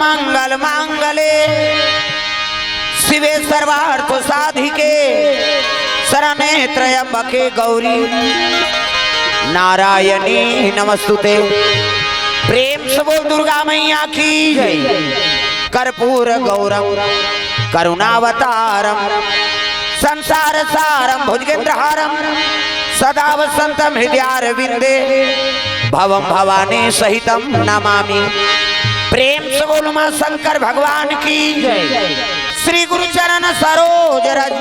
मंगल मांगले शिवे सर्वार्थ साधिके शरणे त्र्यंबके गौरी नारायणी नमस्तुते। प्रेम से बोल दुर्गा मैया की जय। कर्पूर गौरम करुणावतारम संसार सारम भुजगेंद्रहारम सदा वसंतम हृदयारविंदे भवम भवानी सहितम नमामि। प्रेम से बोल मां शंकर भगवान की जय। श्री गुरु चरण सरोज रज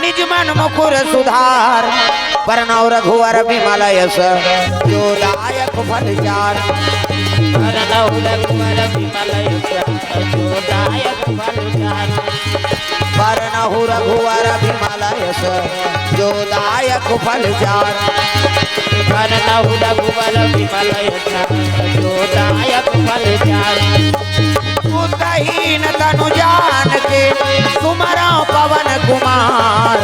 निज मन मुकुर सुधार परनौ रघुवर विमल यश जो दायक फल चार। परनौ रघुवर विमल यश जो दायक फल चार। परनौ रघुवर विमल यश जो दायक फल चार। परनौ रघुवर विमल यश जो दायक फल चार। बुद्धहीन तनु जान के सुमरा पवन कुमार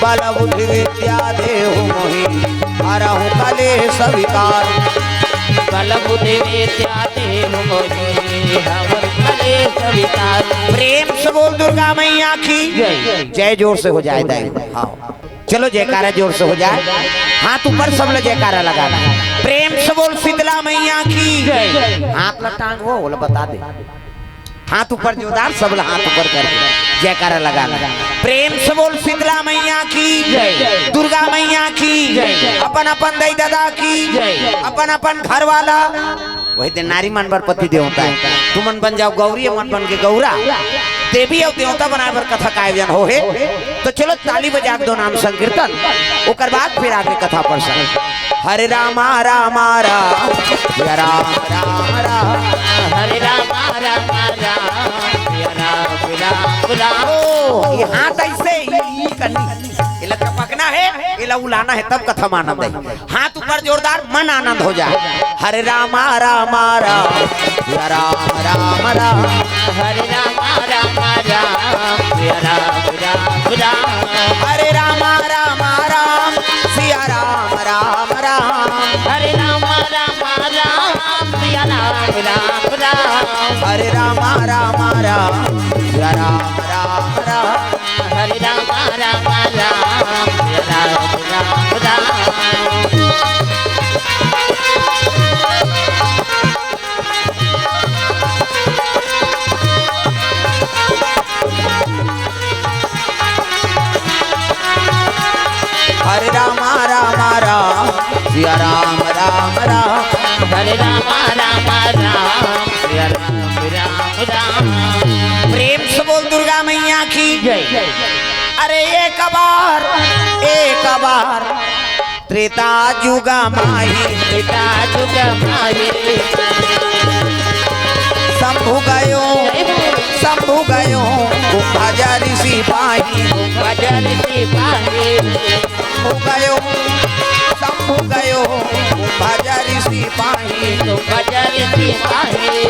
बल बुद्धि विद्या देहु मोहि हरहु कलेश विकार। बल बुद्धि विद्या देहु मोहि हरहु कलेश विकार। प्रेम से बोल दुर्गा मैया की जय। जय जोर से हो जाए दाई। हाँ चलो जयकारा जोर से हो जाए। हाथ ऊपर सब लोग जयकारा लगाना। प्रेम से बोल शीतला मैया की जय। हाथ लटांग हो बोला बता दे। हाथ ऊपर जोरदार सब हाथ ऊपर करके जयकारा लगाना। प्रेम से बोल शीतला मैया की जय। दुर्गा मैया की जय। अपन अपन दाई दादा की जय। अपन अपन घर वाला वही दिन नारी मन पर पति देवता है। तुमन बन जाओ गौरी मन बन के गौरा देवी और देवता बनाए पर कथा का आयोजन हो है। तो चलो ताली बजा दो नाम संकीर्तन ओकर बाद फिर आगे कथा पर हरे रामा रामा राम राम राम राम हरे रामा रामा राम राम राम। ये हाथ ऐसे ही करनी इला चपकना है इला उलाना है तब कथा आनंद है। हाथ ऊपर जोरदार मन आनंद हो जाए। हरे रामा रामा राम राम राम राम हरे रामा रामा राम राम राम। हरे रामा रामा राम सिया राम राम राम हरे रामा रामा राम सिया राम राम राम। हरे रामा रामा राम सिया राम राम राम हरे रामा रामा राम सिया राम राम राम। हरे रामा रामा राम सिया राम राम राम हरे रामा रामा राम सिया राम राम राम। प्रेम से बोल दुर्गा मैया की जय। अरे एक बार त्रेता जुग माही त्रेता जुग माही शंभु गयो कुंभजा ऋषि पाही कुंभजा ऋषि पाही शंभु गयो कुंभजा ऋषि पाही कुंभजा ऋषि पाही।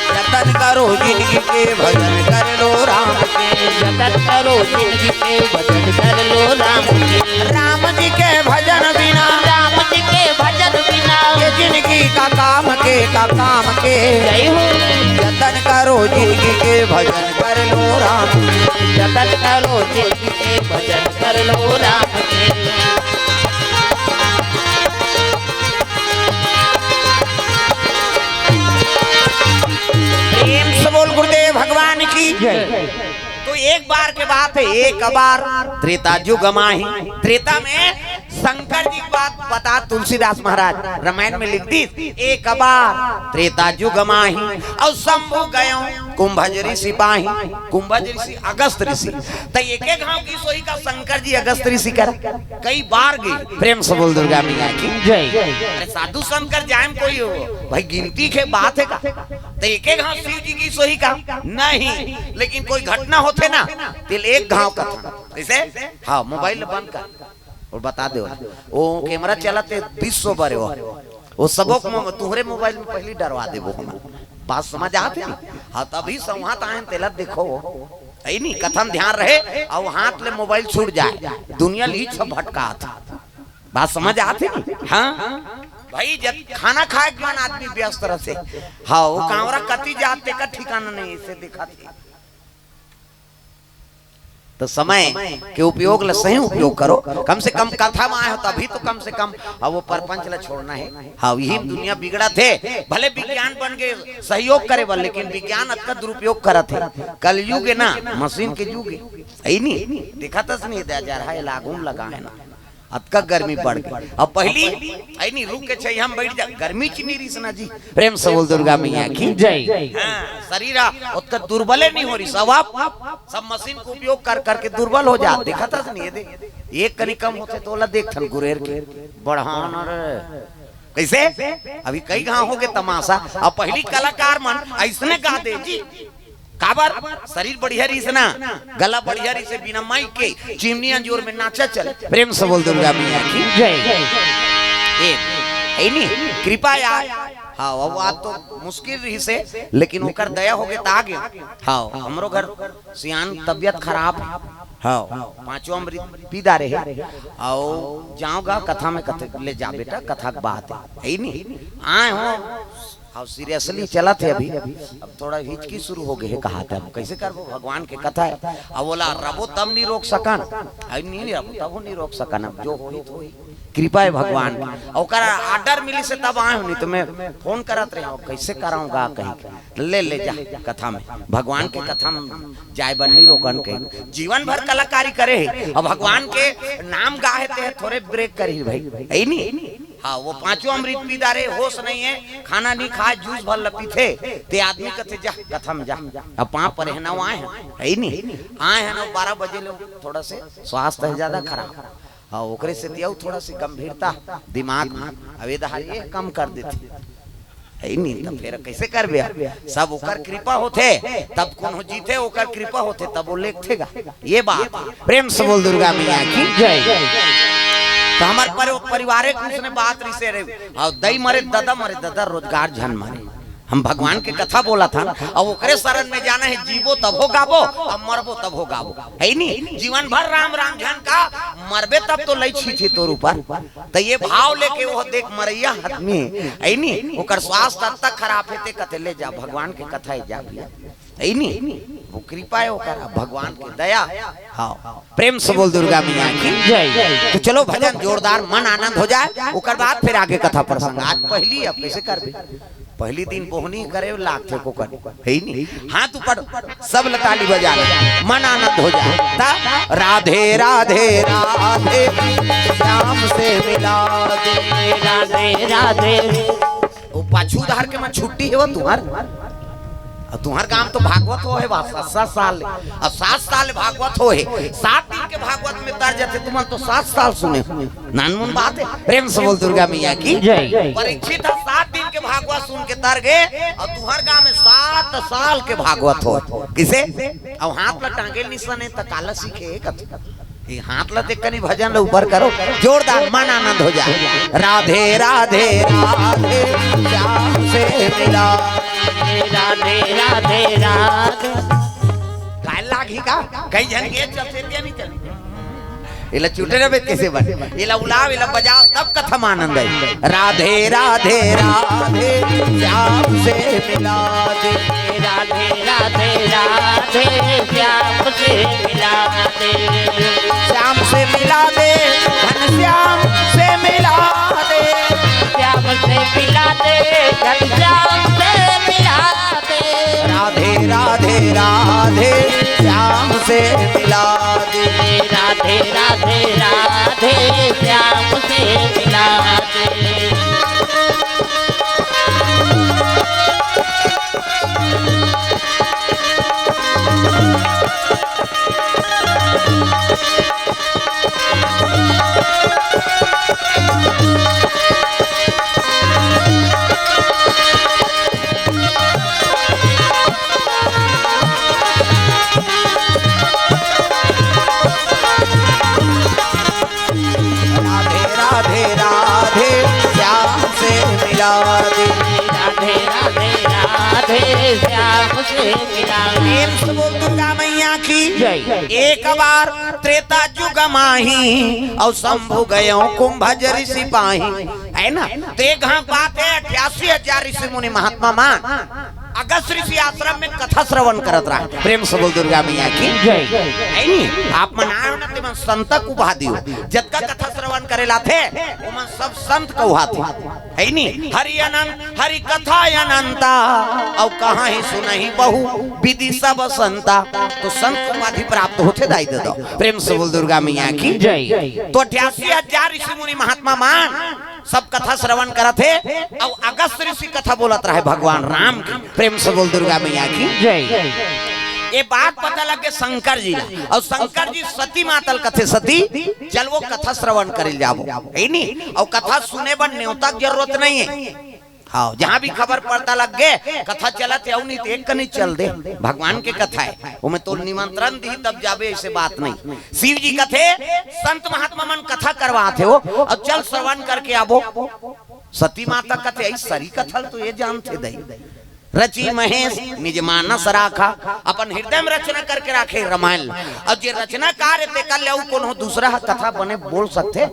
जतन करो जिंदगी के भजन कर लो राम के जतन करो जिंदगी के भजन कर लो राम के। राम जी के भजन बिना राम जी के भजन बिना ये जिंदगी का काम के जय हो। जतन करो जिंदगी के भजन कर लो राम जतन करो जिंदगी के भजन कर लो राम के। प्रेम से बोल गुरुदेव भगवान की जय। तो एक बार के बात है एक बार त्रेता युग माही। त्रेता में शंकर जी की बात बता तुलसीदास महाराज रामायण में लिख दी। एक बार त्रेता युग माही और शंभु गयो कुंभज ऋषि पाही। कुंभज ऋषि अगस्त ऋषि तो एक गांव की सोई का शंकर जी अगस्त ऋषि कर कई बार गई। प्रेम से बोल दुर्गा मैया की जय। अरे साधु शंकर जाए कोई हो भाई गिनती के बात है का तो एक गांव शिव जी की सोई का नहीं लेकिन कोई घटना होते ना तिल एक गांव का था ऐसे। हाँ मोबाइल बंद कर और बता दो वो कैमरा चलाते 200 बार वो सबक तुम्हारे मोबाइल में पहले डरवा दे वो बात समझ आते। हाँ तभी संवाद आए तेला देखो ऐ नहीं कथन ध्यान रहे और हाथ ले मोबाइल छूट जाए दुनिया ली सब भटका था बात समझ आते। हाँ भाई जब खाना खाए के मन आदमी व्यस्त रहे। हाँ वो कांवरा कति जाते का ठिकाना नहीं इसे दिखा थी। तो समय के उपयोग ला सही उपयोग करो। कम से कम कथा में आए हो तभी तो कम से कम अब वो परपंच ला छोड़ना है। हाँ यही दुनिया बिगड़ा थे। भले विज्ञान बन के सहयोग करे बल लेकिन विज्ञान अत का दुरुपयोग करा थे। कल युग है ना मशीन के युग है नहीं देखा था नहीं दिया जा रहा है लागू लगा है ना अतका गर्मी बढ़ गई। अब पहली आई नहीं रुक के चाहिए हम बैठ जा गर्मी की नहीं रही जी। प्रेम से बोल दुर्गा मैया की जय। शरीर उतना दुर्बल नहीं हो रही सब मशीन को उपयोग कर करके दुर्बल हो जा। देखा था नहीं दे एक कनी कम होते तो देख थन गुरेर के बढ़ान कैसे अभी कई गाँव हो गए तमाशा। अब पहली कलाकार मन ऐसने गा दे जी काबर शरीर बढ़िया रही से ना गला बढ़िया रही से बिना माइक के चिमनी अंजोर में नाचा चले। प्रेम से बोल दुर्गा मैया की जय। नहीं कृपा यार हाँ वो बात तो मुश्किल रही से लेकिन ओकर दया हो गए आ गए। हाँ हमरो घर सियान तबियत खराब हाँ पांचवा अमृत पीदा रहे आओ जाऊंगा कथा में कथे ले जा बेटा कथा की बात है नहीं आए हो और सीरियसली चला थे अभी अब थोड़ा हिचकी शुरू हो गई है। कहा था कैसे करबो भगवान के कथा है। अब बोला रबो तब नहीं रोक सकन नहीं रबो तब नहीं रोक सकन अब जो होई तो होई कृपा है भगवान और आर्डर मिली से तब आए नहीं तो मैं फोन करत रहे कैसे कराऊंगा कहीं ले ले जा कथा में भगवान के कथा में जाय बन नहीं रोकन के जीवन भर कलाकारी करे और भगवान के नाम गाहे थे थोड़े ब्रेक करी भाई है नहीं। हाँ वो पांचों अमृत पीदा रे होश नहीं है खाना नहीं खाए जूस भर लपी थे ते आदमी कहते जा कथा में जा अब पाँव पर है ना आए हैं नहीं आए हैं ना 12 बजे लोग थोड़ा से स्वास्थ्य है ज्यादा खराब हाँ ओकरे से दिया थोड़ा सी गंभीरता दिमाग में अवेदारी कम कर देती नहीं तब फिर कैसे कर बे सब ओकर कृपा होते तब कौन जीते ओकर कृपा होते तब वो लेखेगा ये बात। प्रेम से बोल दुर्गा मैया की जय। तो हमारे परिवार उसने बात रही से और दई मरे दादा रोजगार झन मारे हम भगवान के कथा बोला था और ओकरे शरण में जाना है जीवो तब हो गाबो और मरबो तब हो गाबो है नहीं जीवन भर राम राम झन का मरबे तब तो लई छी तोर ऊपर तो ये भाव लेके वो देख मरैया हाथ में है नहीं ओकर स्वास्थ्य तब तक खराब है ते कते ले जा भगवान के कथा है जा है नहीं वो कृपा है ओकर भगवान की दया। हाँ प्रेम से बोल दुर्गा मैया की जय। तो चलो भजन जोरदार मन आनंद हो जाए ओकर बाद फिर आगे कथा प्रसंग। आज पहली अब कैसे करबे पहली दिन बोहनी करे लाख थे को कर है नहीं हाथ ऊपर सब लताली बजा मन आनंद हो जाए। राधे राधे राधे श्याम से मिला दे राधे राधे वो पाछू धार के मैं छुट्टी है वो तुम्हार गांव तो भागवत हो है 7 साल अब 7 साल भागवत हो है 7 दिन के भागवत में तर जाते तुम तो 7 साल सुने नानमुन बात है। प्रेम से बोल दुर्गा मैया की जय। परीक्षित 7 दिन के भागवत सुन के तर गए और तुम्हार गांव में 7 साल के भागवत हो किसे अब हाथ ला टांगे निशान है तकाला सीखे ये हाथ ला देख कनी भजन ला ऊपर करो जोरदार मन आनंद हो जाए। राधे राधे राधे श्याम से मिला राधे राधे राधे काय लागी का कई जन के चलते नहीं चल इला चूटे रे कैसे बन इला उलाव इला बजाओ तब कथा में आनंद है। राधे राधे राधे श्याम से मिला दे राधे राधे राधे श्याम से मिला दे श्याम से मिला दे घन श्याम से मिला दे श्याम से मिला दे घन श्याम से मिला दे राधे राधे राधे श्याम से मिला दे राधे राधे राधे श्याम से मिला दे। राधे राधे राधे श्याम से मिला दुर्गा मैया की एक बार त्रेता युग माही और शंभु गयो कुंभज ऋषि पाही, है ना। तो एक बात है 88,000 ऋषि मुनि महात्मा मान अगस्त ऋषि आश्रम में कथा श्रवण करत रहा। प्रेम से बोल दुर्गा मैया की जय। है नी आप मनायो न ते मन संत को उपाधि हो, जतका कथा श्रवण करेला थे वो मन सब संत को उहाते, है नी। हरि अनंत हरि कथा अनंता और कहाँ ही सुनहि बहु विधि सब संता, तो संत उपाधि प्राप्त होते दाई दे दो। प्रेम से बोल दुर्गा मैया की जय। तो 88,000 ऋषि मुनि महात्मा मान सब कथा श्रवण करत थे और अगस्त ऋषि कथा बोलत रहे भगवान राम की। प्रेम से बोल दुर्गा मैया की जय। ये बात पता लगे शंकर जी और शंकर जी सती मातल कथे सती चल वो कथा श्रवण कर जाबो, है नी। और कथा सुने पर न्योता की जरूरत नहीं है। हाँ जहाँ भी खबर पड़ता लग गए कथा चलत है नहीं तो एक नहीं चल दे, भगवान के कथा है वो में तो निमंत्रण दी तब जाबे, ऐसे बात नहीं। शिव जी कथे संत महात्मा मन कथा करवाते हो और चल श्रवण करके आबो। सती माता कथे ऐसी सरी कथल तो ये जानते दई रची महेश निज मानस राखा, अपन हृदय में रचना करके राखे रामायण। और जे रचना कार्य ते कर ले कोनो दूसरा कथा बने बोल सकते,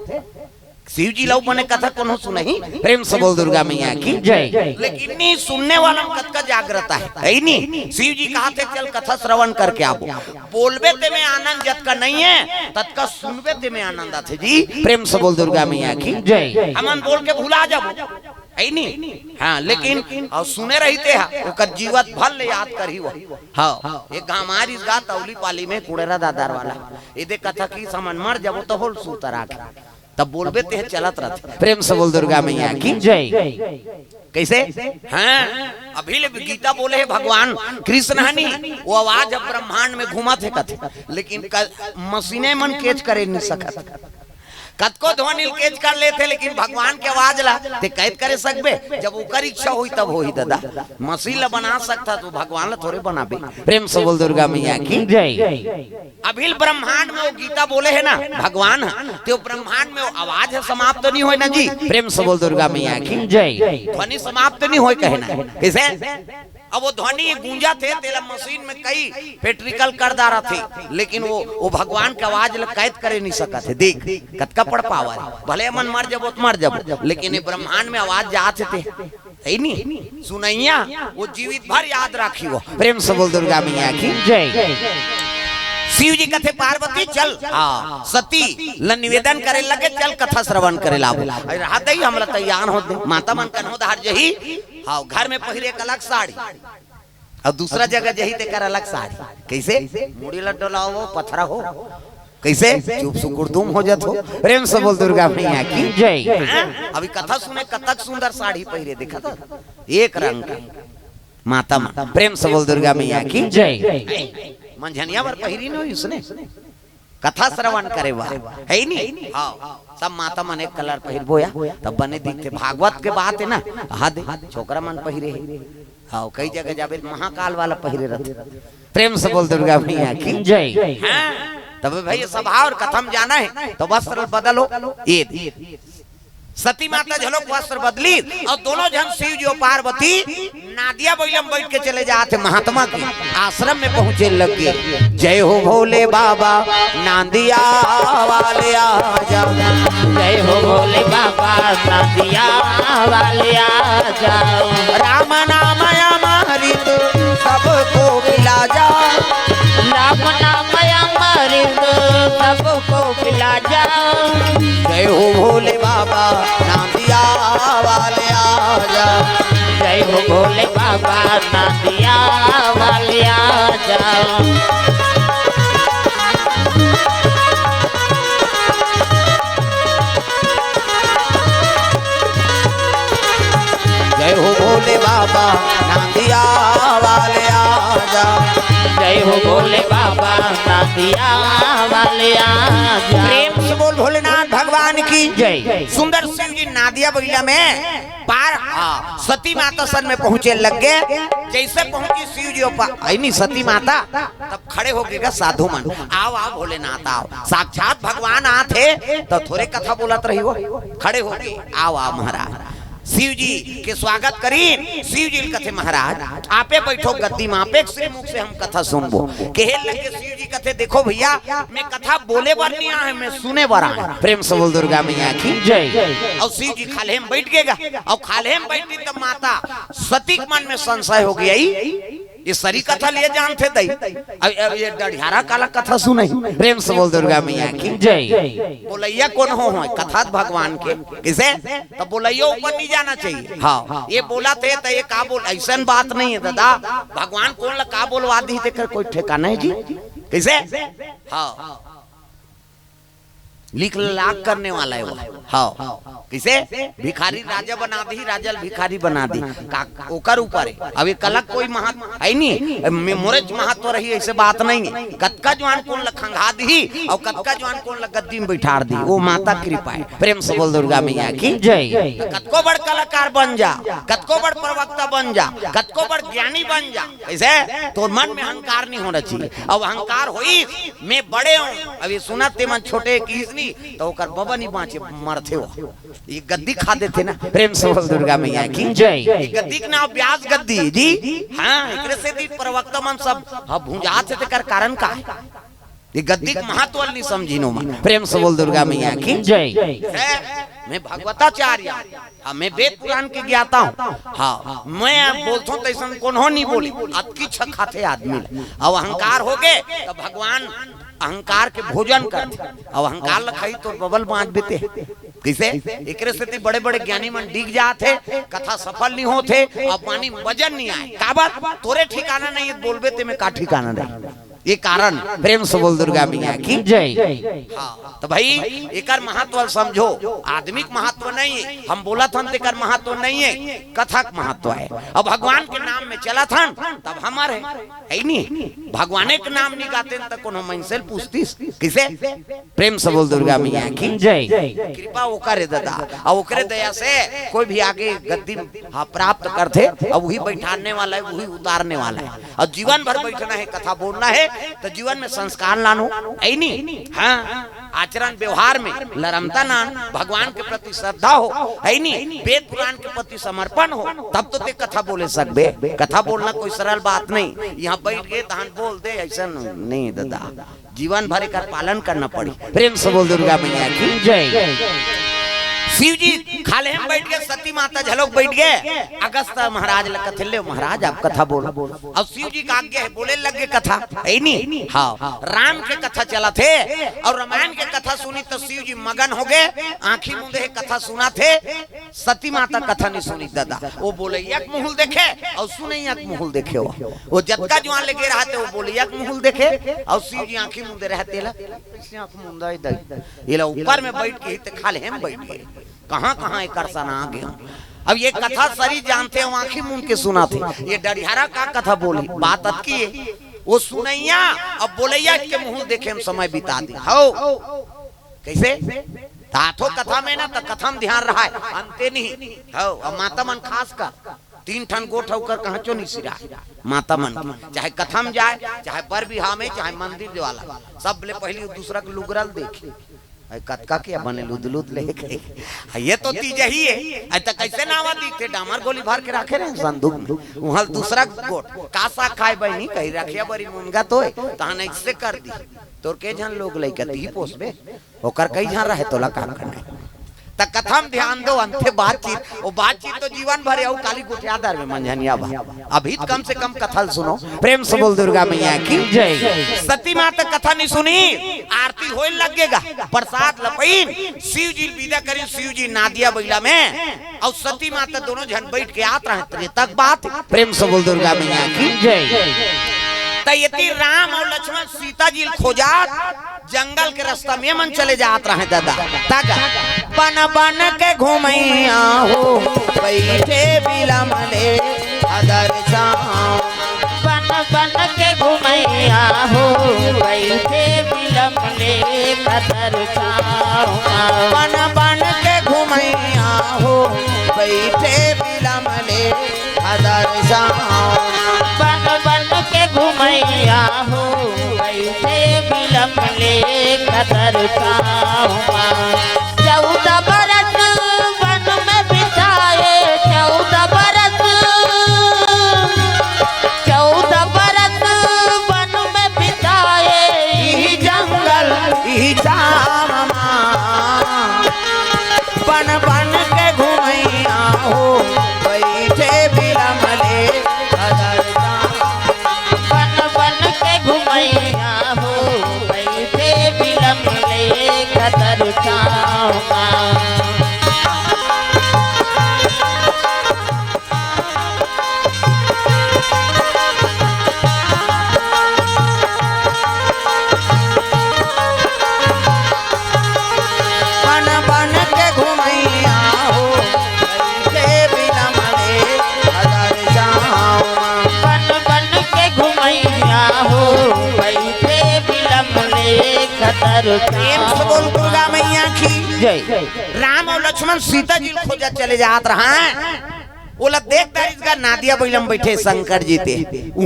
शिव जी लव बने कथा कोनो सुनही। प्रेम से बोल दुर्गा मैया की जय। लेकिन नहीं सुनने वाला कथ का जागृता है नहीं। शिव जी कहा थे चल कथा श्रवण करके आओ, बोलबे ते में आनंद जत का नहीं है तत्का सुनबे ते में आनंद आते जी। प्रेम से बोल दुर्गा मैया की जय। हमन बोल के भुला जाबो, है नहीं। हाँ लेकिन और सुने रहते हैं ओकर जीवत भल याद करी वो। हाँ एक हमारी गा तौली पाली में कुड़ेरा दादार वाला ये कथा की समन मर जब तो होल सूतर आके तब बोलबे ते चलत रहते। प्रेम से बोल दुर्गा मैया की जय। कैसे हाँ अभी गीता बोले है भगवान कृष्ण हनी वो आवाज अब ब्रह्मांड में घुमा थे कथे, लेकिन मशीने मन केच करे नहीं सकत। कत को ध्वनि केज कर लेते लेकिन भगवान के आवाज ला ते कैद करे सकबे, जब ओकर इच्छा हुई तब होई दादा। मसीह ला बना सकता तो भगवान ला थोड़े बनाबे। प्रेम से बोल दुर्गा मैया की जय। अभिल ब्रह्मांड में वो गीता बोले है ना भगवान तो ब्रह्मांड में वो आवाज है समाप्त नहीं होए ना जी। प्रेम से बोल दुर्गा मैया की जय। ध्वनि समाप्त नहीं होए कहना कैसे। अब वो ध्वनि गूंजा थे तेला मशीन में कई पेट्रिकल कर दारा थे, लेकिन वो भगवान का आवाज कैद करे नहीं सका थे। देख कतका पड़ पावर भले मन मर जब तो मर जब, लेकिन ब्रह्मांड में आवाज जाते थे है नहीं सुनैया वो जीवित भर याद राखी वो। प्रेम से बोल दुर्गा मैया की जय। शिव जी कथे पार्वती चल सती ल निवेदन करे लगे चल कथा श्रवण करे लाबो। रात ही हमरा तैयार हो दे माता मन कन हो धार जही। हाँ घर में पहले एक अलग साड़ी और दूसरा जगह जही ते कर अलग साड़ी। कैसे मुड़ी लड्डो पथरा हो कैसे चुप सुकुर तुम हो जात हो। प्रेम से बोल दुर्गा मैया की जय। अभी कथा सुने कतक सुंदर साड़ी पहरे देखा था एक रंग का माता माता। प्रेम से बोल दुर्गा मैया की जय। मंझनिया पर पहिरी नहीं उसने कथा श्रवण करे वा है नहीं। हाँ सब माता मन एक कलर पहिर बोया तब बने दिखते। भागवत के बात है ना हद छोकरा मन पहिरे। हाँ कई जगह जाबे महाकाल वाला पहिरे रहते। प्रेम से बोल दुर्गा मैया की जय। तब भाई सभा और कथम जाना है तो वस्त्र बदलो। ये सती माता झलोक वस्त्र बदली और दोनों जन शिव जी और पार्वती नादिया बैलम बैठ के चले जाते महात्मा के आश्रम में पहुंचे लगे। जय हो भोले बाबा नादिया वाले आजा, जय हो भोले बाबा नादिया वाले आजा। राम नाम अमृत सबको पिला जा, राम नाम अमृत सबको पिला जा। जय हो भोले बाबा नादिया वाले आजा, जय हो भोले बाबा नादिया वाले आजा। जय हो भोले बाबा नादिया वाले आजा, जय हो भोले बाबा नादिया वाले आजा। प्रेम से बोल भोलेनाथ भगवान की जय। सुंदर शिव जी नादिया बगिया में पार सती माता सन में पहुंचे लग गए। जैसे पहुंची शिव जी नहीं सती माता तब खड़े हो गए साधु मन। आओ आओ भोलेनाथ आओ, साक्षात भगवान आते तो थोड़े कथा बोलत रही हो। खड़े हो गए आओ आओ महाराज शिव जी के स्वागत करी। शिव जी कथे महाराज आपे बैठो गद्दी में, आपे श्री मुख से हम कथा सुनबो। कहे लगे शिव जी कथे देखो भैया मैं कथा बोले बर नहीं आया, मैं सुने बर आया। प्रेम से बोल दुर्गा मैया की जय। और शिव जी खाले में बैठ गएगा, और खाले में बैठी तब माता सती के मन में संशय हो गया, ये सरी कथा लिए जानते दई, अब ये डढ़ियारा काला कथा सुने। प्रेम से बोल दुर्गा मैया की जय। बोलैया कौन हो कथा भगवान के किसे, तो बोलैया ऊपर नहीं जाना चाहिए। हाँ ये बोला थे तो ये का बोल, ऐसा बात नहीं है दादा, भगवान कौन ला का बोलवा दी तेकर कोई ठिकाना है जी किसे। हाँ लिख लाख करने वाला है वो। हाँ किसे भिखारी राजा बना दी, राजा भिखारी बना दी, ओकर ऊपर है। अब ये कलक कोई महत्व है नहीं, मोरज महत्व रही ऐसे बात नहीं है। कतका जवान कौन लखंगा दी और कतका जवान कौन गद्दी में बैठा दी, वो माता कृपा है। प्रेम से बोल दुर्गा मैया की जय। कतको बड़ कलाकार बन जा, कतको बड़ प्रवक्ता बन जा, कतको बड़ ज्ञानी बन जा, ऐसे तो मन में अहंकार नहीं होना चाहिए। अब अहंकार होई मैं बड़े हूँ, अब ये सुना ते मन छोटे की तो कर बाबा नहीं बाँचे मरते हो, ये गद्दी खा देते ना। प्रेम से बोल दुर्गा मैया की जय। गद्दी के नाम ब्याज गद्दी जी। हाँ एकरे से दी प्रवक्ता मन सब भूंजात से तेकर कारण का है, ये गद्दी के महत्व नहीं समझी नो मन। प्रेम से बोल दुर्गा मैया की जय। मैं भगवताचार्य, हाँ मैं वेद पुराण के ज्ञाता हूँ। हाँ मैं बोलता हूँ तैसा कौन हो नहीं बोली, अतकी खाते आदमी। अब अहंकार हो गए तो भगवान अहंकार के भोजन करते, अब अहंकार लखाई तो बबल बांध देते किसे। एकरे से बड़े बड़े ज्ञानी मन डिग जाते, कथा सफल नहीं होते, अब पानी वजन नहीं आए। का बात तोरे ठिकाना नहीं बोलबे ते में का ठिकाना नहीं, ये कारण। प्रेम से बोल दुर्गा मैया की जय। हाँ तो भाई एकर महत्व समझो, आदमिक महत्व नहीं है, हम बोला था तेकर महत्व नहीं है, कथक महत्व है। अब भगवान के नाम में चला था तब हमारे है नहीं, भगवान के नाम नहीं गाते तक कोनो मनसे पूछती किसे। प्रेम से बोल दुर्गा मैया की जय। कृपा ओकर दादा, और ओकरे दया से कोई भी आगे गद्दी प्राप्त करते, अब वही बैठाने वाला है, वही उतारने वाला है। और जीवन भर बैठना है, कथा बोलना है, तो जीवन में संस्कार लानो है नहीं। हाँ आचरण व्यवहार में लरमता ना, भगवान के प्रति श्रद्धा हो है नहीं, वेद पुराण के प्रति समर्पण हो, तब तो ते कथा बोले सकबे। कथा बोलना कोई सरल बात नहीं, यहाँ बैठ गए तहन बोल दे ऐसा नहीं दादा, जीवन भर का पालन करना पड़ी। प्रेम से बोल दुर्गा मैया की जय। शिव जी खाले हम बैठ गए, सती माता झलोक बैठ गए, अगस्त महाराज कथले महाराज आप कथा बोलो। अब शिव जी का आज्ञा है, बोले लगे कथा है नहीं। हाँ राम के कथा चला थे और रामायण के कथा सुनी तो शिव जी मगन हो गए, आंखी मुंदे कथा सुना थे। सती माता कथा नहीं सुनी दादा, वो बोले एक मुहुल देखे और सुने एक मुहुल देखे, वो जतका जवान लेके रहते वो बोले एक मुहुल देखे, और शिव जी आंखी मुंदे रहते ये ऊपर में बैठ के खाले हम बैठ गए, कहाँ कहाँ एक करसन आ गया। अब ये कथा सरी जानते हो, आंखी मुंद के सुना थे, ये डरियारा का कथा बोली बात अटकी है, वो सुनैया अब बोलैया के मुंह देखे हम समय बिता दी। हो कैसे ताथो कथा में ना तो कथा में ध्यान रहा है, अंते नहीं हो। अब माता मन खास कर 3 ठन गोठ होकर कहाँ चो नहीं सिरा माता मन, चाहे कथा में जाए, चाहे पर बिहार में, चाहे मंदिर वाला, सब ले पहले दूसरा के लुगरल देखे कतका क्या बने लुदलुद लेके, ये तो तीज ही है। ऐसा कैसे नावा दिखते, डामर गोली भर के रखे रहे संदूक में, वहाँ दूसरा गोट कासा खाए बहनी कही रखिया बड़ी मुनगा तो तहन ऐसे कर दी तोर के जन लोग लेकर ती पोसबे ओकर कई जहाँ रहे तोला काम करना तक कथा में ध्यान दो। अंते बातचीत, वो बातचीत तो जीवन भर है, काली गुठियादार में मंझनिया बा। अभी कम से कम कथा सुनो। प्रेम से बोल दुर्गा मैया की जय। सती माता कथा नहीं सुनी, आरती होए लगेगा, प्रसाद लपईन, शिव जी विदा करी, शिव जी नादिया बैला में, और सती माता दोनों जन बैठ के आत रहे तक बात। प्रेम से बोल दुर्गा मैया की जय। तयती राम और लक्ष्मण सीता जी खोजात जंगल के रास्ता में मन चले जात रहे दादा, तागा बन बन के घूमैया हो बैठे बिलमले अदर छाँव, बन बन के घूमैया हो बैठे बिलमले अदर छाँव, बन बन के घूमैया हो बैठे बिलमले अदर छाँव, बन बन के घूमैया हो बैठे बिलमले अदर छाँव। 14 बरस वन में बिताए कतरु प्रेम से बोल दुर्गा मैया की जय। राम और लक्ष्मण सीता जी खोजा चले जात रहा बोला देख तारीख का नादिया बैलम बैठे शंकर जी ते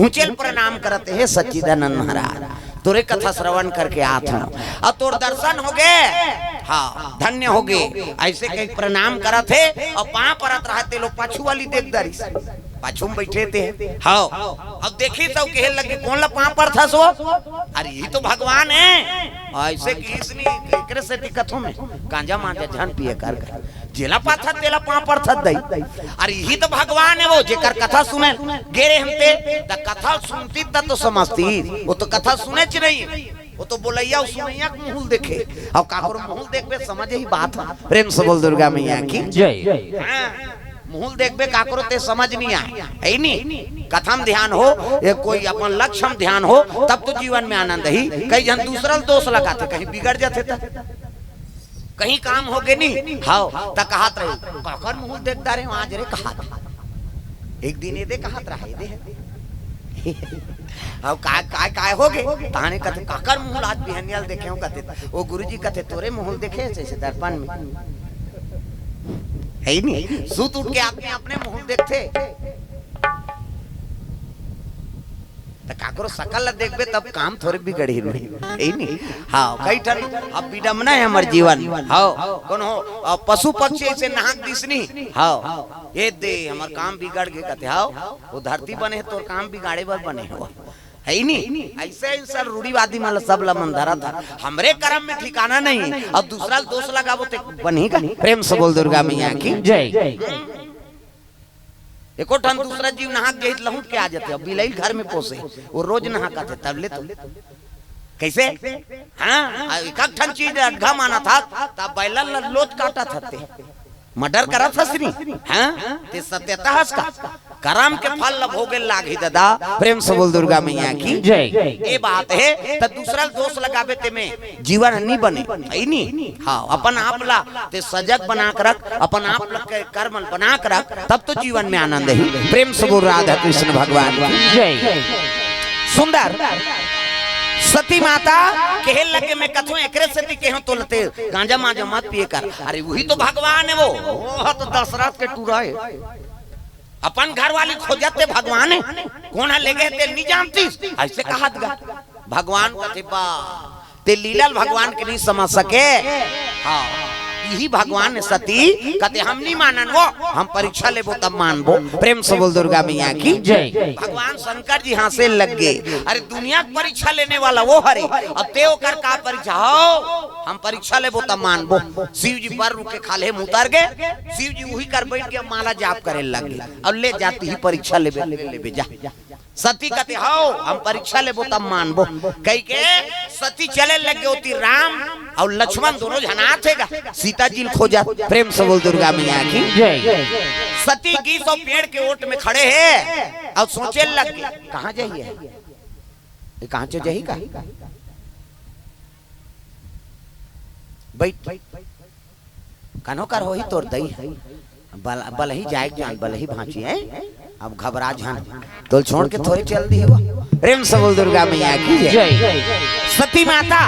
ऊंचे प्रणाम करते है सच्चिदानंद महाराज तोरे कथा श्रवण करके आत हूँ और तोर दर्शन हो गए हाँ धन्य हो गए ऐसे कहीं प्रणाम करत है और पाँव परत रहते लोग पाछू वाली देख दारी पाछू में बैठे थे हाँ अब देखी सब कहे लगे कौन ला पाँव पर था सो अरे ये तो भगवान है ऐसे किसने से कथों में गांजा मांजा जान पिए कर जेला पाथा तेला पाँव पर था दई अरे यही तो भगवान है वो जेकर कथा सुने गेरे हमते द कथा सुनती तब तो समझती वो तो कथा सुने च नहीं वो तो बोलैया सुनैया के मुंह देखे और काकरो मुंह देखबे समझे ही बात है प्रेम से बोल दुर्गा मैया की जय। मुंह देखबे काकरो ते समझ नहीं आए है नहीं कथा में ध्यान हो ये कोई अपन लक्ष्य में ध्यान हो तब तो जीवन में आनंद ही कहीं जन दूसरा दोष लगाते कहीं बिगड़ जाते था कहीं काम हो गए नहीं हाँ त कहत रहे काकर मुंह देखता रहे आज रे कहत एक दिन ये दे कहत रहा दे अब काय हो गए ताने कहते काकर मुंह आज बिहनियल देखे हो कहते वो गुरुजी कहते तोरे मुंह देखे जैसे दर्पण में है ही नहीं सूत उठ के आदमी अपने मुंह देखते तो काकरो सकल देखबे तब काम थोड़े बिगड़ी नहीं नहीं हाँ कई ठन अब विडम्बना है हमारे जीवन हाँ कौन हो पशु पक्षी ऐसे नाहक दिसनी हाँ ये दे हमार काम बिगड़ गए कहते हाँ वो धरती बने तो काम बिगाड़े बर बने हो है ही नहीं ऐसे इंसान रूढ़ीवादी मतलब सब लमन धरा था हमरे कर्म में ठिकाना नहीं अब दूसरा दोष लगावो तो बनेगा प्रेम से बोल दुर्गा मैया की जय। एको ठन दूसरा जीव नहा के लहुट के आ जाते अब बिलाई घर में पोसे वो रोज नहा का थे तब ले तो कैसे हाँ एक ठन चीज अड्घा माना था तब बैला लोच काटा था मर्डर करा था श्री हाँ ते सत्यता हस का करम के फल लब हो गए लागी दादा प्रेम से बोल दुर्गा मैया की जय। ये बात है तो दूसरा दोष लगावे ते में जीवन नहीं बने है नहीं हाँ अपन आप ला ते सजग बना कर रख अपन आप ला के कर्म बना कर रख तब तो जीवन में आनंद है प्रेम से बोल राधा कृष्ण भगवान जय। सुंदर सती माता कहे लगे मैं कथो एकरे सती कहो तो लते गांजा मांजा मत पिए कर अरे वही तो भगवान है वो तो दशरथ के टूरा है अपन घर वाली खोजते भगवान है कौन है ले गए ते नहीं जानती ऐसे कहा भगवान कथे बा ते लीला भगवान के नहीं समझ सके हाँ यही भगवान है सती कहते हम नहीं मानन वो हम परीक्षा लेबो तब मानबो प्रेम से बोल दुर्गा मैया की जय। भगवान शंकर जी हासे लग गए अरे दुनिया की परीक्षा लेने वाला वो हरे अब तेव कर का परीक्षा हो हम परीक्षा लेबो तब मानबो शिव जी पर रुके खाले मुतर गए शिव जी वही कर बैठ के माला जाप करे लग गए अब ले जाती ही परीक्षा लेबे जा सती कहते हो हम परीक्षा लेबो तब मानबो कई के सती चले लगे होती राम और लक्ष्मण दोनों जनात है सीता जी खोजा प्रेम से बोल दुर्गा मैया की जय। सती की सौ पेड़ के ओट में खड़े हैं और सोचे लग गए कहाँ जाइए कहाँ चो जाही का बैठ कानो कर हो ही तोड़ दई बल ही जाए जान बल ही भांची है अब घबरा जान तो छोड़ के थोड़ी चल दी वो प्रेम से बोल दुर्गा मैया की जय। सती माता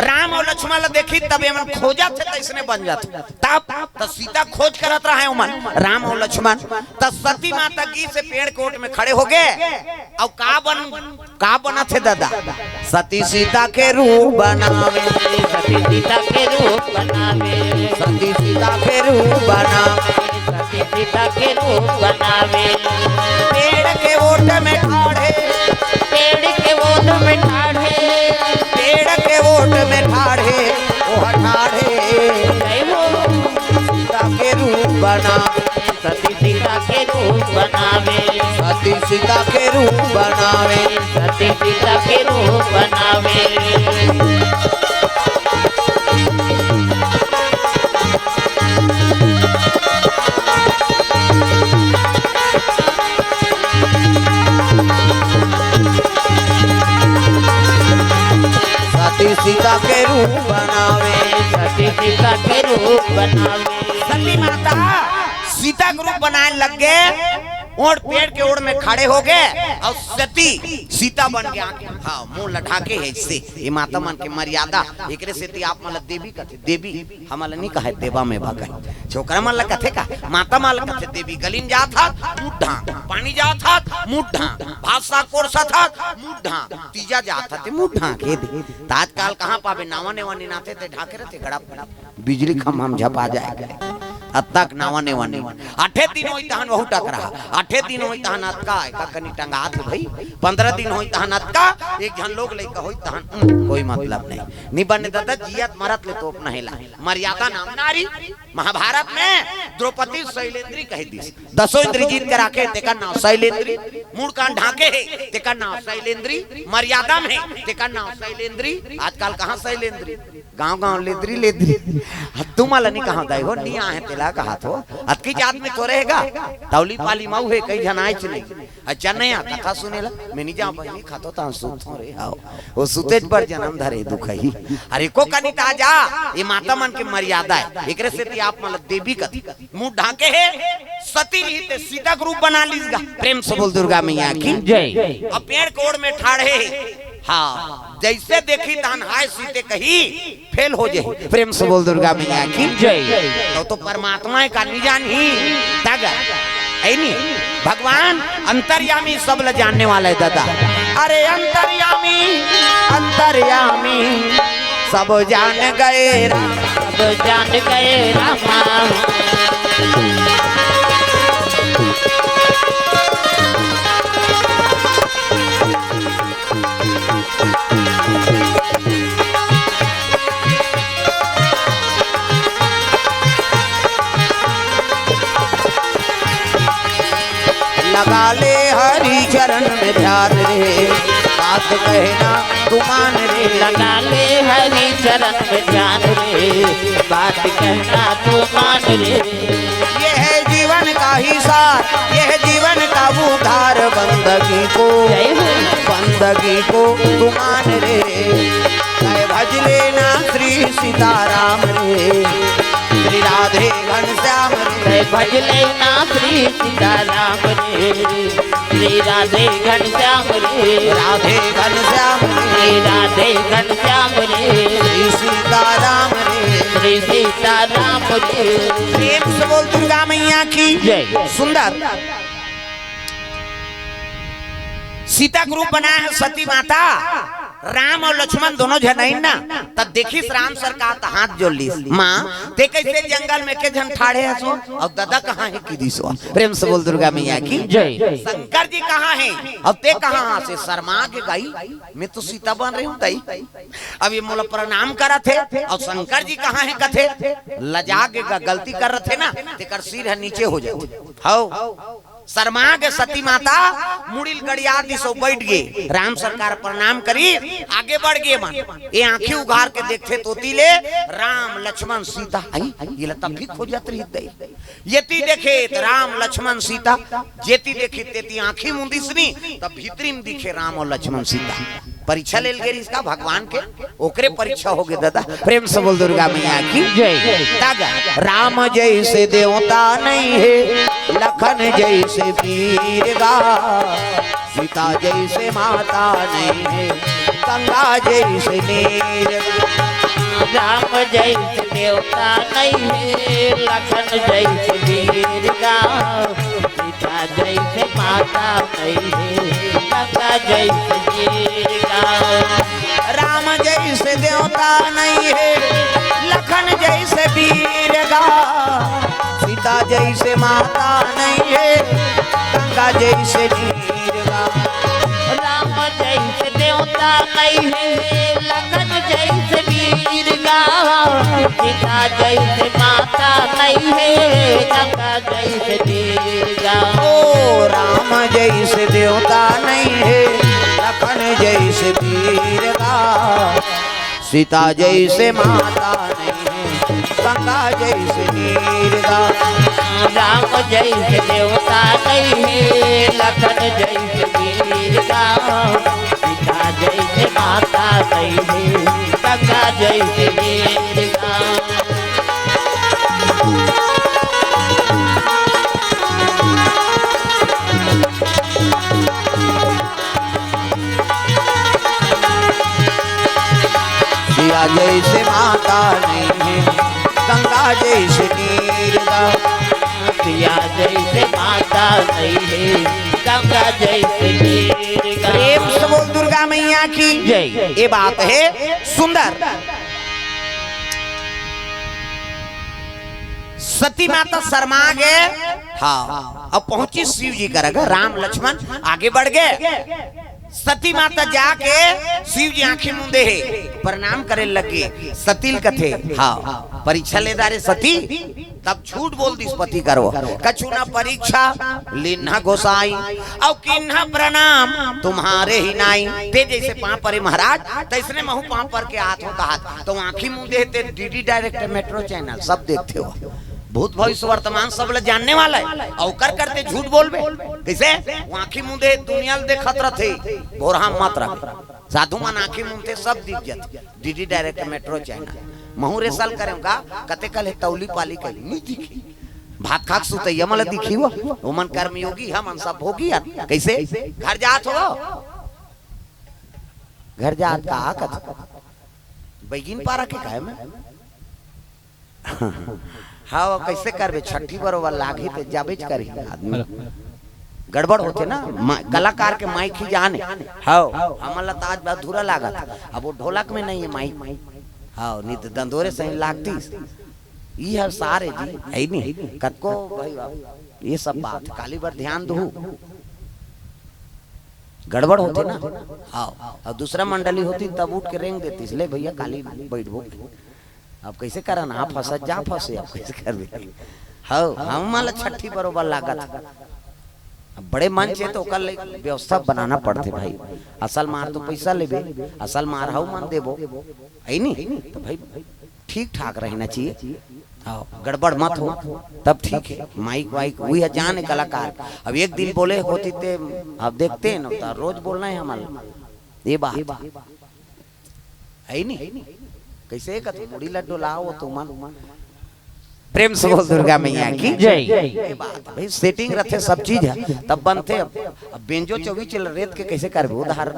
राम और लक्ष्मण देखी तब एमन खोजा थे तैसने बन जाते तब सीता खोज करत रहा है उमन राम और लक्ष्मण तब सती माता की से पेड़ कोट में खड़े हो गए और का बना थे दादा सती सीता के रूप बनावे सती सीता के रूप बनावे सती सीता के रूप बनावे सती सीता के रूप बनावे पेड़ के ओट में ठाड़े पेड़ के ओट में ठाड़े पेड़ के ओट में ठाड़े ओ ठाड़े सीता के रूप बनावे सती सीता के रूप बनावे सती सीता के रूप बनावे सती सीता के रूप बनावे सती सीता के रूप बनावे सती सीता के रूप बनावे सती माता सीता के रूप बनाए लग गए ओढ़ पेड़ के ओढ़ में खड़े हो गए और सती सीता बन गया। हाँ मुंह लठा के है इससे ये माता मन के मर्यादा एकरे से आप मतलब देवी कथे देवी हमला नहीं कहे देवा में भगै छोकरा मन ला कथे का माता माल कथे देवी गलिन जा था मुढ़ा पानी जा था मुढ़ा भाषा कोरसा था मुढ़ा तीजा जा था ते मुढ़ा के दे ताजकाल कहां पावे नावा नेवा नाते ते ढाके रहते गड़ा बिजली खम हम झपा जाए अब तक नावा नेवा नहीं 8 दिन होई तहन बहुत टक रहा 8 दिन होई तहन अतका का कनी टंगात भाई 15 दिन होई तहन अतका एक जन लोग लइका होई तहन कोई मतलब नहीं निबन दादा जियत मरत ले तो अपना हेला मर्यादा नाम नारी महाभारत में द्रौपदी शैलेंद्री कह दी 10 इंद्री जीत के राखे तेका नाम शैलेंद्री मूड कान ढाके है तेका नाम शैलेंद्री मर्यादा में तेका नाम शैलेंद्री आजकल कहां शैलेंद्री गांव गांव लेद्री लेद्री तुम वाला नहीं कहां गए हो नहीं आए तेला कहा तो अतकी जात में तो रहेगा तौली पाली माऊ है कई जनाइच नहीं अच्छा नहीं कथा सुनेला मैं नहीं जा बहनी खातो ता सुत रे आओ वो सुतेज पर जन्म धरे दुख ही अरे को कनी ताजा ये माता मन की मर्यादा है एकरे से आप मतलब देवी का मुंह ढाके है सती ही सीता के रूप बना लीजिएगा प्रेम से बोल दुर्गा मैया की जय। अब पेड़ कोड़ में ठाड़े हाँ जैसे देखी तहन हाय सीते कही फेल हो जाए प्रेम से बोल दुर्गा मैया की जय। तो परमात्मा का निजान ही तग है नहीं भगवान अंतर्यामी सब ल जानने वाला है दादा अरे अंतर्यामी अंतर्यामी सब जान गए सब जान गए रामा लगा ले हरि चरण में ध्यान रे बात कहना तुमान रे लगा ले हरि चरण में ध्यान रे बात कहना तुमान रे ये है जीवन का ही सार ये है जीवन का उद्धार बंदगी को तुमान रे भज लेना श्री सीताराम रे श्री राधे घनश्याम रे भज लेना श्री सीताराम रे श्री राधे घनश्याम रे राधे घनश्याम श्री राधे घनश्याम रे श्री सीताराम रे श्री सीताराम रे प्रेम से बोल दुर्गा मैया की जय। सुंदर सीता का रूप बनाया है सती माता राम और लक्ष्मण दोनों जन ना तब देखी राम सरकार हाथ जोड़ ली माँ ते कैसे जंगल में के जन ठाड़े है सो और दादा कहाँ है की दिसो प्रेम से बोल दुर्गा मैया की जय। शंकर जी कहाँ है अब ते कहाँ से शर्मा के गई मैं तो सीता बन रही हूँ तई अब ये मोला प्रणाम करा थे और शंकर जी कहाँ है कथे लजा के गलती कर रहे थे ना तेकर सिर है नीचे हो जाए हाउ शर्मा के सती माता मुड़िल गड़िया दिसो बैठ गए राम सरकार प्रणाम करी आगे बढ़ गए मन ये आंखें उघार के देखते तोती ले राम लक्ष्मण सीता आई ये तब भी खोजत रही दई येती देखे राम लक्ष्मण सीता जेती देखी तेती आंखें मुंदिसनी तब भीतरी में दिखे राम और लक्ष्मण सीता परीक्षा ले गई इसका भगवान के ओकरे परीक्षा हो गए दादा प्रेम से बोल दुर्गा मैया की जय। दादा राम जैसे देवता नहीं है लखन जैसे वीर गा सीता जैसे माता नहीं है गंगा जैसे नीर राम जैसे देवता नहीं है लखन जैसे वीर गा सीता जैसे माता नहीं है गंगा जैसे वीर गा राम जैसे देवता नहीं है लखन जैसे वीर गा सीता जैसे माता नहीं है गंगा जैसे नीर गा राम जैसे देवता नहीं है लखन जैसे वीर गा सीता जैसे माता नहीं है गंगा जैसे वीर गा ओ राम जैसे देवता नहीं है लखन जैसे वीर गा सीता जैसे माता नहीं है गंगा जैसे नीर गा राम जैसे देवता नहीं है लखन जैसे वीर गा सीता जैसे माता नहीं है गंगा जैसे वीर गा जैसे माता नहीं है, गंगा जैसे नीर गा। सिया जैसे माता नहीं है, गंगा जैसे नीर गा। प्रेम से बोल दुर्गा मैया की जय। ये बात है सुंदर। सती माता शर्मा गए, हाँ, अब पहुंची शिव जी का रगा। राम लक्ष्मण आगे बढ़ गए। सती माता जाके शिव जी आंखें मूंदे है, प्रणाम करे लगे। सतील कथे, हाँ, परीक्षा ले दारे सती, तब झूठ बोल दी पति करो। कछु ना परीक्षा लिन्हा गोसाई, और किन्हा प्रणाम तुम्हारे ही नाई। ते जैसे पांव परे महाराज, तैसने महू पांव पर के हाथों का हाथ। तो आंखी मूंदे ते डीडी डायरेक्ट मेट्रो चैनल सब देखते हो। भूत भविष्य वर्तमान सब ल जानने वाला है। औकर करते झूठ बोलबे कैसे? आंखी मुंदे दुनिया देखत रथे, भोरहा मत रख। साधु मन आंखी मुंदे सब दिख जात। डीडी डायरेक्ट मेट्रो चैनल महूरे साल करेगा कते कल तौली पाली कली नहीं दिखी। भात खाक सुते यमल दिखी वो मन कर्मयोगी हम सब भोगी। कैसे घर जात हो? घर जात का कथ बैगिन पारा के काहे में हाँ कैसे करबे? छठी बरोबर लागे ते जाबेज करी आदमी। गड़बड़ होते ना कलाकार के माइक ही जाने। हाँ हमला ताज अधूरा लागत। अब वो ढोलक में नहीं है माइक। हाँ नहीं तो दंदोरे सही लागती। ये है सारे जी है नहीं कतको भाई ये सब बात काली बार ध्यान दो। गड़बड़ होते ना। हाँ और दूसरा मंडली होती तब उठ के रेंग देती, इसलिए भैया काली बैठबो। अब कैसे करा ना फंस जा फंसे, अब कैसे कर दे? हाँ हम माला छठी बरोबर लागत। अब बड़े मंच है तो कल व्यवस्था बनाना पड़ते भाई। असल मार तो पैसा लेबे, असल मार हाउ मन देबो है नहीं तो भाई ठीक ठाक रहना चाहिए। हाँ गड़बड़ मत हो तब ठीक है। माइक वाइक वही है जाने कलाकार। अब एक दिन बोले होती थे, अब देखते हैं ना तो रोज बोलना है हमारा ये बात है नहीं। कैसे मुड़ी लड्डू लाओ तो मन प्रेम से बोल दुर्गा मैया की जय। भाई सेटिंग रखे सब चीज है तब बनते। अब बेंजो चौबी चल रेत के कैसे करबे? उधार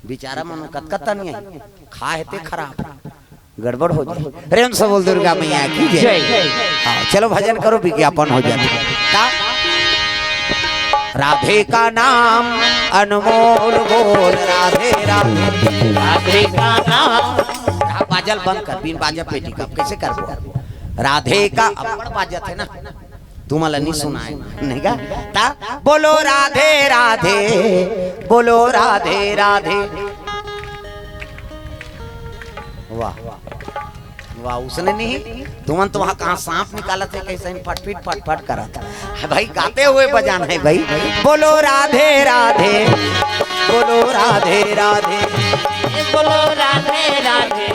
बेचारा मन कतकता नहीं है खा हेते खराब गड़बड़ हो जाए। प्रेम से बोल दुर्गा मैया की जय। हाँ चलो भजन करो विज्ञापन हो जाए। राधे का नाम अनमोल बोल राधे राधे। राधे का नाम बाजल बंद कर बिन बाजा पेटी का कैसे कर? राधे का बड़ बाजा थे ना तुम्हारा नहीं सुनाए नहीं का ता बोलो राधे राधे बोलो राधे राधे। वाह वाह उसने नहीं तुमन तो वहां कहां सांप निकाला थे कैसे फटफिट फटफट करा था भाई। गाते हुए बजाना है भाई। बोलो राधे राधे बोलो राधे राधे बोलो राधे राधे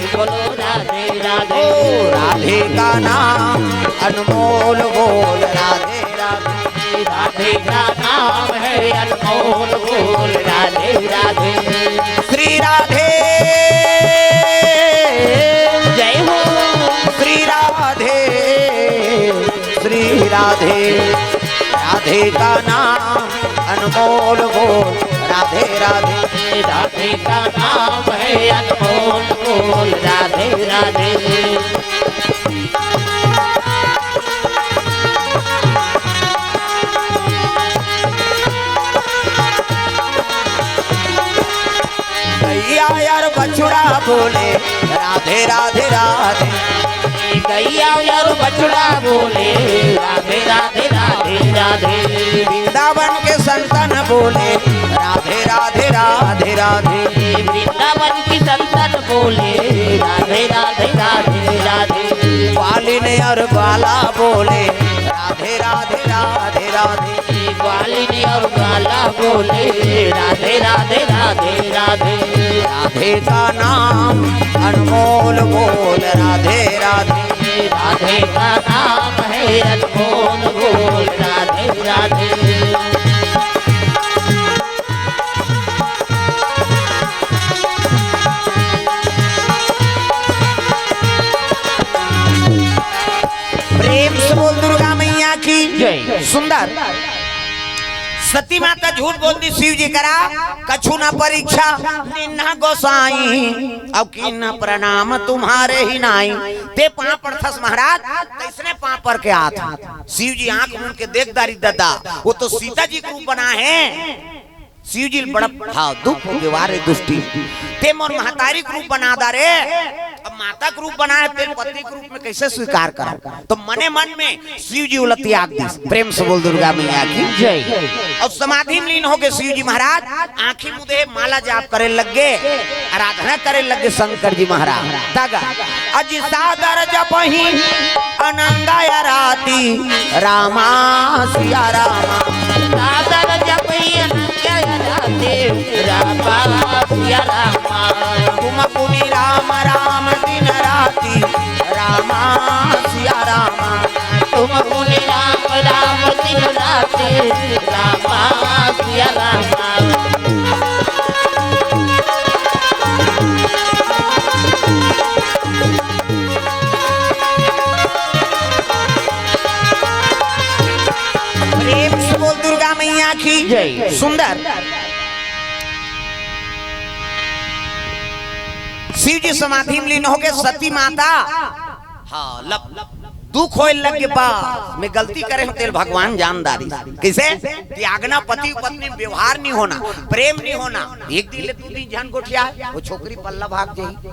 बोलो राधे राधे। ओ राधे का नाम अनमोल बोल राधे राधे। राधे का नाम है अनमोल बोल राधे राधे। श्री राधे जय हो श्री राधे श्री राधे। राधे का नाम अनमोल बोल राधे राधे। राधे का नाम है अनमोल बोल राधे राधे। गैया यार बछड़ा बोले राधे राधे राधे। गैया यार बछड़ा बोले राधे राधे राधे राधे। वृंदावन के संतन बोले राधे राधे राधे राधे। वृंदावन की संतन बोले राधे राधे राधे राधे। ग्वालिन और ग्वाला बोले राधे राधे राधे राधे। ग्वालिनी और ग्वाला बोले राधे राधे राधे राधे। राधे का नाम अनमोल बोल राधे राधे। राधे का नाम है अनमोल बोल राधे राधे। प्रेम से बोल दुर्गा मैया की जय। सुंदर सती माता झूठ बोलती शिव जी करा कछु न परीक्षा निन्हा गोसाई अब की न प्रणाम तुम्हारे ही नाई ते पाँव पड़थस महाराज तैसने पाँव पर के हाथ शिव जी आंख मूंद के देख दारी दादा वो तो सीता जी को बना है शिव जी बड़ा हाँ दुख हो वारे दुष्टि ते मोर महतारी के रूप बना दारे अब माता के रूप बना है तेरे पति के रूप में कैसे स्वीकार करा तो मने मन में शिव जी उलटी आग दी प्रेम से बोल दुर्गा मैया की जय। और समाधि में लीन हो गए शिव जी महाराज आंखी मुदे माला जाप करे लग गए आराधना करे लग गए शंकर जी महाराज तागा अज सादर जपहि अनंगाया राती रामा सिया रामा सादर जपहि अनंगाया राती रामा सिया रामा तुम पुनि राम राम दिन राती रामा सिया रामा तुम पुनि राम राम दिन राती रामा सिया रामा प्रेम से बोल दुर्गा मैया की जय। सुंदर शिव जी समाधि में लीन हो गए सती माता हाँ दुख होए लगे बाद में गलती करे हो तेल भगवान जानदारी किसे त्यागना पति पत्नी व्यवहार नहीं होना प्रेम नहीं होना एक दिन ले दू दिन जान गोठिया वो छोकरी पल्ला भाग जाई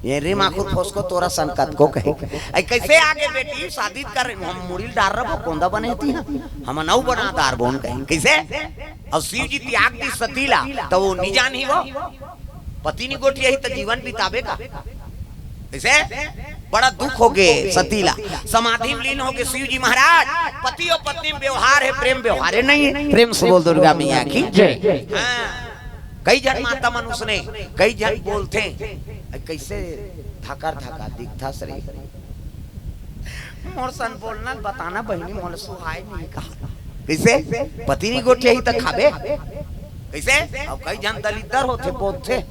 ये रे माखुर फोस को तोरा संकट को कहे ऐ कैसे आगे बेटी शादी कर हम मुड़ी डार रहा कोंदा बनेती हम नौ बना दार बोन कहे कैसे और शिव जी त्याग दी सतीला तो वो नहीं जान ही वो पति नहीं गोठिया ही तो जीवन बितावे का कैसे बड़ा दुख हो गए सतीला समाधि में लीन हो गए शिव जी महाराज पति और पत्नी में व्यवहार है प्रेम व्यवहार है नहीं है प्रेम से बोल दुर्गा मैया की जय। कई जन माता मनुष्य ने कई जन बोलते कैसे थका थका दिखता शरीर मोर सन बोलना बताना बहनी मोल सुहाय नहीं कहा कैसे पति नहीं गोठिया ही तक खाबे कैसे अब कई जन दलितर होते बोलते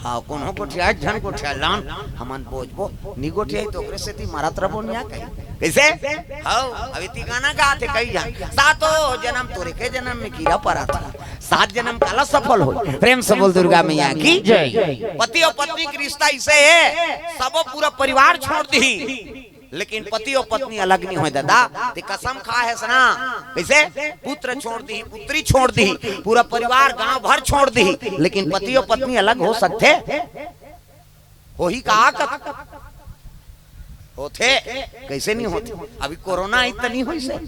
हाँ कोनो गोठिया जन गोठिया लान हमन बोझबो नी गोठिया तो ओकरे से ती मारत रबो निया कहीं कैसे हां अभी ती गाना गाते कई जन सातो जन्म तोरे के जन्म में कीड़ा पड़ा था 7 जन्म काला सफल हो प्रेम से बोल दुर्गा मैया की जय। पति और पत्नी की रिश्ता ऐसे है सब पूरा परिवार छोड़ दी लेकिन पति और पत्नी अलग नहीं हो दादा ते कसम खा है सना कैसे पुत्र छोड़ दी पुत्री छोड़ दी पूरा परिवार गांव भर छोड़ दी लेकिन पति और पत्नी अलग हो सकते हो ही कहा होते कैसे नहीं होते अभी कोरोना इतनी हुई से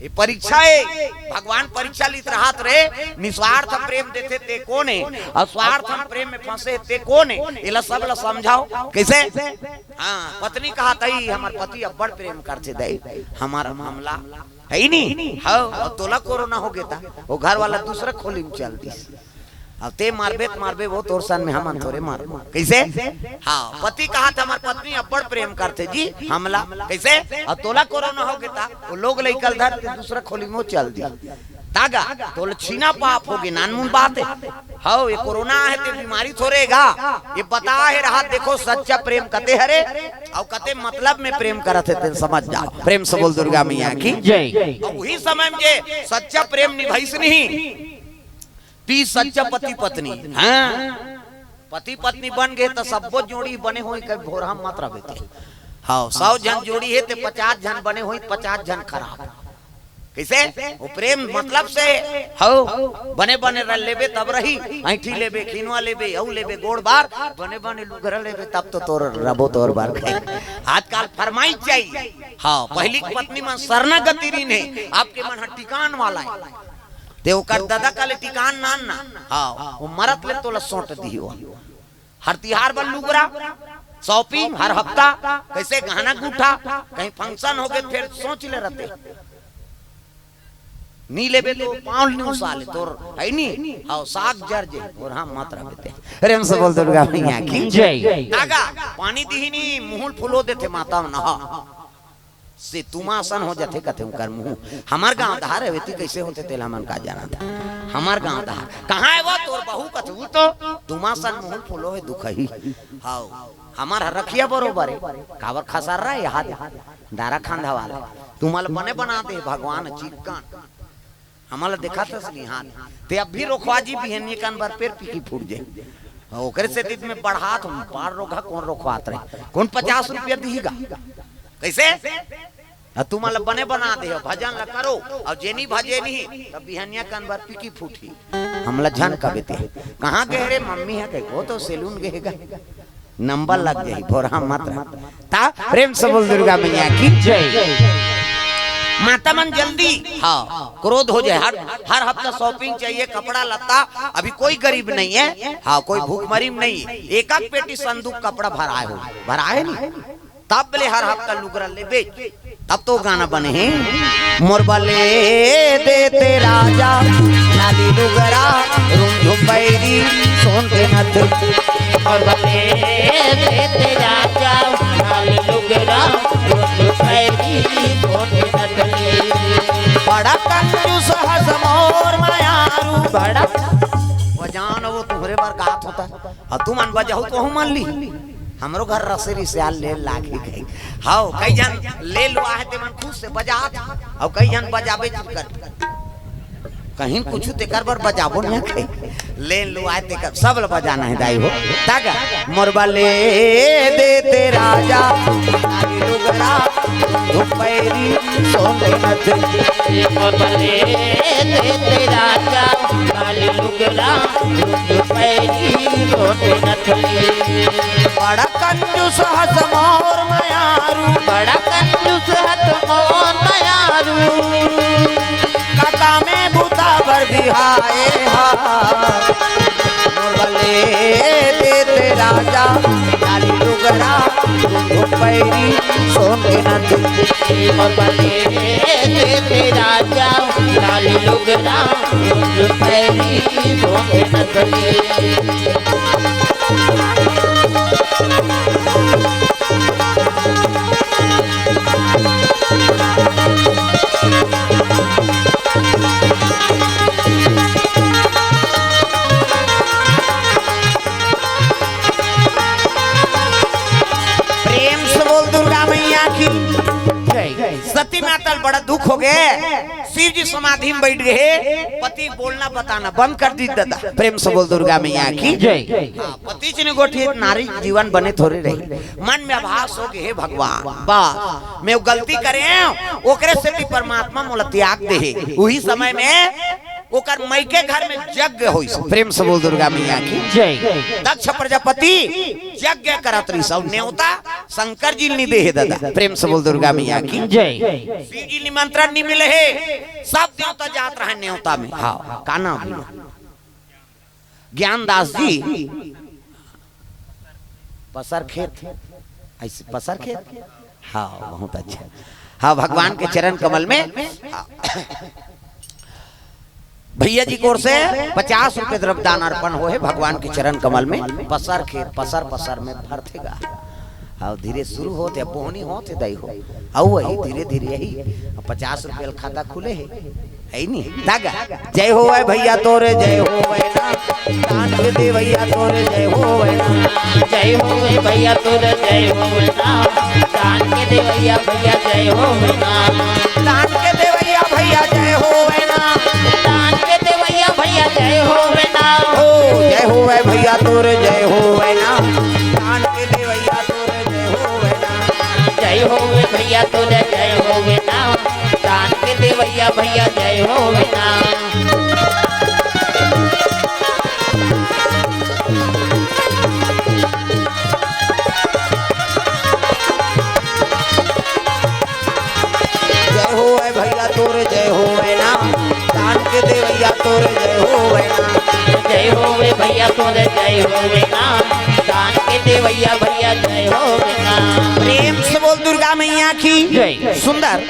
ये परीक्षा है भगवान परीक्षा लित रहा रे निस्वार्थ प्रेम देते ते कोने अस्वार्थ प्रेम में फंसे ते कोने इला सब ला समझाओ कैसे हाँ पत्नी कहा तई हमार पति अब्बड़ प्रेम करते दई हमारा मामला है ही नहीं हाँ तोला कोरोना हो गया था वो घर वाला दूसरा खोली में चल दी अब ते मारबे वो तोर सन में हम थोड़े मार कैसे हाँ पति कहा था हमार पत्नी अब्बड़ प्रेम करते जी हमला कैसे अब तोला कोरोना हो गया था वो लोग लेकल धर दूसरा खोली में चल दी तागा तो छीना पाप होगी नानमुन बात है हाँ ये कोरोना है ते बीमारी थोड़ेगा ये बता है रहा देखो सच्चा प्रेम कते हरे और कते मतलब में प्रेम करते थे समझ जाओ प्रेम से बोल दुर्गा मैया की जय। वही समय में सच्चा प्रेम निभाइस नहीं ती सच्चा पति पत्नी हाँ पति पत्नी बन गए तो सब जोड़ी बने हुए कभी भोरा मत रहे हाँ 100 जन जोड़ी है तो 50 जन बने हुए 50 जन खराब कैसे वो प्रेम मतलब से हो बने बने रह लेबे तब रही ऐठी लेबे खिनवा लेबे औ लेबे गोड़ बार बने बने लुगरा लेबे तब तो तोर रबो तोर बार आजकल फरमाइश चाहिए हाँ पहली पत्नी में शरणागति नहीं है आपके मन टिकान वाला है ते ओकर दादा काले टिकान नान ना हां वो मरत ले तोला सोट दियो हर तिहार बन लुगरा शॉपिंग हर हफ्ता कैसे गहना गुठा कहीं फंक्शन हो गए फिर सोच ले रहते नी लेबे तो पाउंड न्यू साले तोर है नी हां साग जर जे और हम मत रहते प्रेम से बोल दुर्गा मैया की जय। नागा पानी दीनी मुंह फुलो देते माता नहा से तुमासन हो जाते कथे कर मुंह हमार गांव धार है वेती कैसे होते तेल हमन का जाना था हमार गांव धार कहां है वो तोर बहू कथू तो तुमासन मुंह फुलो है दुख ही हां हमार रखिया बरोबर है कावर खसार रहा है हाथ दारा खांधा वाला तुमल बने बनाते भगवान चिकन हमारा देखा था सनी हाथ ते अब भी रोखवाजी भी है निकन बार पेड़ पीकी फूट जाए ओकरे से दिन में बढ़ात हम पार रोगा कौन रोखवात रहे कौन 50 रुपया दीगा कैसे तुम मतलब बने बना दे भजन ला करो और जेनी भजे नहीं तब बिहनिया कान बार पीकी फूटी हमला झन कबेते कहां गए रे मम्मी है के वो तो सैलून गएगा नंबर लग गई भोरा मत ता प्रेम से बोल दुर्गा मैया की जय माता मन जल्दी हाँ क्रोध हो जाए हर हफ्ता शॉपिंग चाहिए कपड़ा लत्ता अभी कोई गरीब नहीं है हाँ कोई भूखमरी नहीं है एक एक पेटी संदूक कपड़ा भराए नहीं तब ले हर हफ्ता लुगरा ले बेच तब तो गाना बने हैं मोरबले देते राजा लाली लुगरा रूम झुंबैरी सोन के नथ मोरबले देते राजा लाली लुगरा रूम झुंबैरी सोन के नथ बड़ा कंजूस हस मोर मायारू बड़ा वो जान वो तुम्हारे बार गात होता और तुम अन बजाऊ तो हम मान ली हमरो घर रसेरी से आल ले लागी गई हाओ कई जन ले लो आहे ते मन खुद से बजा और कई जन बजाबे कर कहीं कुछ ते कर बर बजाबो नहीं के ले लो आहे ते कर सब बजाना है दाई हो तागा मोरबा ले देते राजा लाली लुगरा झुंबैरी सोन के नथ मोरबा ले देते राजा लाली लुगरा झुंबैरी सोन के नथ बड़ा कंजूस हस मोर मायारू बड़ा कंजूस हस मोर मायारू काका में बूता भर बिहाए मोरबले देते राजा लाली लुगरा झुंबैरी सोन के नथ मोरबले देते राजा लाली लुगरा झुंबैरी सोन के नथ प्रेम से बोल दुर्गा मैया की सती मातल बड़ा दुख हो गए शिव जी समाधि में बैठ गए पति बोलना बताना बंद कर दी दादा प्रेम से बोल दुर्गा मैया की जय पति जी ने गोठी नारी जीवन बने थोड़े रही मन में आभास हो गए हे भगवान बा मैं गलती करे ओकरे से परमात्मा मोला त्याग दे वही समय में ओकर मई के घर में यज्ञ होई प्रेम से बोल दुर्गा मैया की जय दक्ष प्रजापति यज्ञ करत रही सब न्योता शंकर जी ने दे दादा प्रेम से बोल दुर्गा मैया की जय शिव जी निमंत्रण नहीं मिले है सब देवता जात रहे न्योता में हाँ काना ज्ञानदास जी पसर खेत ऐसे पसर खेत हाँ बहुत अच्छा हाँ भगवान के चरण कमल में भैया जी की ओर से 50 रुपए द्रव्यदान अर्पण हो है भगवान के चरण कमल में पसर खेत पसर पसर में फरथेगा और धीरे शुरू होते बोहनी होते दई हो औ वही धीरे धीरे यही 50 रुपये खाता खुले है नहीं दागा जय हो भैया तोरे जय हो ना दान के दे भैया तोरे जय हो ना जय हो भैया तोरे जय हो ना दान के दे भैया जय हो ना दान के दे भैया जय हो ना दान के दे भैया जय हो ना ओ जय हो भैया तोरे जय हो ना दान के दे भैया तोरे जय हो ना जय हो भैया तोरे जय हो ना दान के दे भैया जय हो ना भैया तोरे जय हो ना दान के दे भैया तोरे जय हो ना जय हो भैया तोरे जय हो ना दान के दे भैया जय हो ना प्रेम से बोल दुर्गा मैया की सुंदर